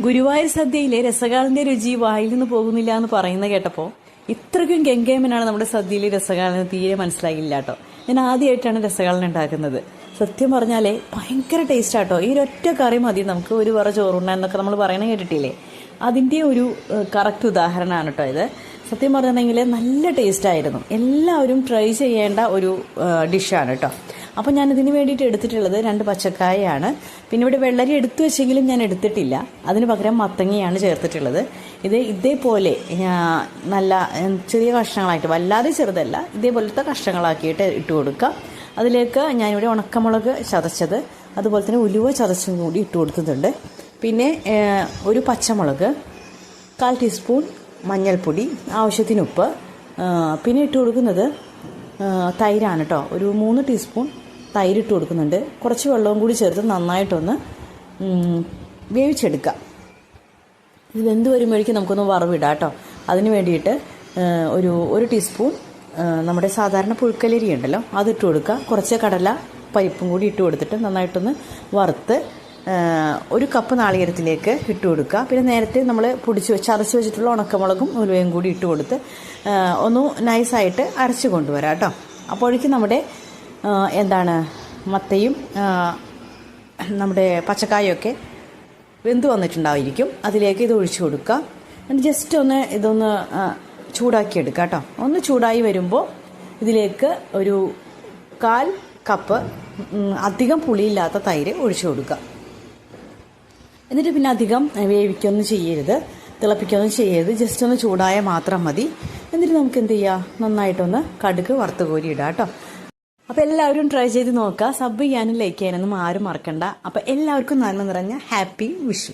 ഗുരുവായൂർ സദ്യയിലെ രസകാളിന്റെ രുചി വായിൽ നിന്ന് പോകുന്നില്ല എന്ന് പറയുന്ന കേട്ടപ്പോൾ ഇത്രയ്ക്കും ഗംഗേമനാണ് നമ്മുടെ സദ്യയിലെ രസകാളെന്ന് തീരെ മനസ്സിലായില്ല കേട്ടോ. ഞാൻ ആദ്യമായിട്ടാണ് രസകാളൻ ഉണ്ടാക്കുന്നത്. സത്യം പറഞ്ഞാലേ ഭയങ്കര ടേസ്റ്റ് ആട്ടോ. ഈ ഒരൊറ്റ കറി മതി നമുക്ക് ഒരു പറ ചോറുണ്ണ എന്നൊക്കെ നമ്മൾ പറയണ കേട്ടിട്ടില്ലേ, അതിൻ്റെ ഒരു കറക്റ്റ് ഉദാഹരണമാണ് കേട്ടോ ഇത്. സത്യം പറഞ്ഞിട്ടുണ്ടെങ്കിൽ നല്ല ടേസ്റ്റായിരുന്നു. എല്ലാവരും ട്രൈ ചെയ്യേണ്ട ഒരു ഡിഷാണ് കേട്ടോ. അപ്പോൾ ഞാനിതിന് വേണ്ടിയിട്ട് എടുത്തിട്ടുള്ളത് 2 പച്ചക്കായയാണ്. പിന്നെ ഇവിടെ വെള്ളരി എടുത്തു വെച്ചെങ്കിലും ഞാൻ എടുത്തിട്ടില്ല, അതിന് പകരം മത്തങ്ങയാണ് ചേർത്തിട്ടുള്ളത്. ഇത് ഇതേപോലെ നല്ല ചെറിയ കഷ്ണങ്ങളായിട്ട്, വല്ലാതെ ചെറുതല്ല, ഇതേപോലത്തെ കഷ്ണങ്ങളാക്കിയിട്ട് ഇട്ട് കൊടുക്കുക. അതിലേക്ക് ഞാനിവിടെ ഉണക്കമുളക് ചതച്ചത്, അതുപോലെ തന്നെ ഉലുവ ചതച്ചും കൂടി ഇട്ട് കൊടുക്കുന്നുണ്ട്. പിന്നെ ഒരു പച്ചമുളക്, 1/4 ടീസ്പൂൺ മഞ്ഞൾപ്പൊടി, ആവശ്യത്തിന് ഉപ്പ്, പിന്നെ ഇട്ട് കൊടുക്കുന്നത് തൈരാണ് കേട്ടോ. ഒരു 3 ടീസ്പൂൺ തൈര് ഇട്ട് കൊടുക്കുന്നുണ്ട്. കുറച്ച് വെള്ളവും കൂടി ചേർത്ത് നന്നായിട്ടൊന്ന് വേവിച്ചെടുക്കാം. ഇത് വെന്ത് വരുമ്പോഴേക്കും നമുക്കൊന്ന് വറവിടാം കേട്ടോ. അതിന് വേണ്ടിയിട്ട് ഒരു ടീസ്പൂൺ നമ്മുടെ സാധാരണ പുഴുക്കലരി ഉണ്ടല്ലോ, അതിട്ട് കൊടുക്കുക. കുറച്ച് കടല പരിപ്പും കൂടി ഇട്ട് കൊടുത്തിട്ട് നന്നായിട്ടൊന്ന് വറുത്ത് 1 കപ്പ് നാളികേരത്തിലേക്ക് ഇട്ട് കൊടുക്കുക. പിന്നെ നേരത്തെ നമ്മൾ ചതച്ച് വെച്ചിട്ടുള്ള ഉണക്കമുളകും ഉലുവയും കൂടി ഇട്ട് കൊടുത്ത് ഒന്ന് നൈസായിട്ട് അരച്ച് കൊണ്ടുവരാം കേട്ടോ. അപ്പോഴേക്കും നമ്മുടെ മത്തയും നമ്മുടെ പച്ചക്കായൊക്കെ വെന്ത് വന്നിട്ടുണ്ടായിരിക്കും. അതിലേക്ക് ഇത് ഒഴിച്ചു കൊടുക്കുക. എന്നിട്ട് ജസ്റ്റ് ഇതൊന്ന് ചൂടാക്കി എടുക്കുക കേട്ടോ. ഒന്ന് ചൂടായി വരുമ്പോൾ ഇതിലേക്ക് ഒരു 1/4 കപ്പ് അധികം പുളിയില്ലാത്ത തൈര് ഒഴിച്ചു കൊടുക്കുക. എന്നിട്ട് പിന്നെ അധികം വേവിക്കൊന്നും ചെയ്യരുത്, തിളപ്പിക്കൊന്നും ചെയ്യരുത്. ജസ്റ്റ് ഒന്ന് ചൂടായ മാത്രം മതി. എന്നിട്ട് നമുക്ക് എന്ത് ചെയ്യാം, നന്നായിട്ടൊന്ന് കടുക് വറുത്ത് കോരി ഇടാം കേട്ടോ. അപ്പോൾ എല്ലാവരും ട്രൈ ചെയ്ത് നോക്കുക. സബ് ചെയ്യാനും ലൈക്ക് ചെയ്യാനൊന്നും ആരും മറക്കണ്ട. അപ്പോൾ എല്ലാവർക്കും നന്മ നിറഞ്ഞ ഹാപ്പി വിഷു.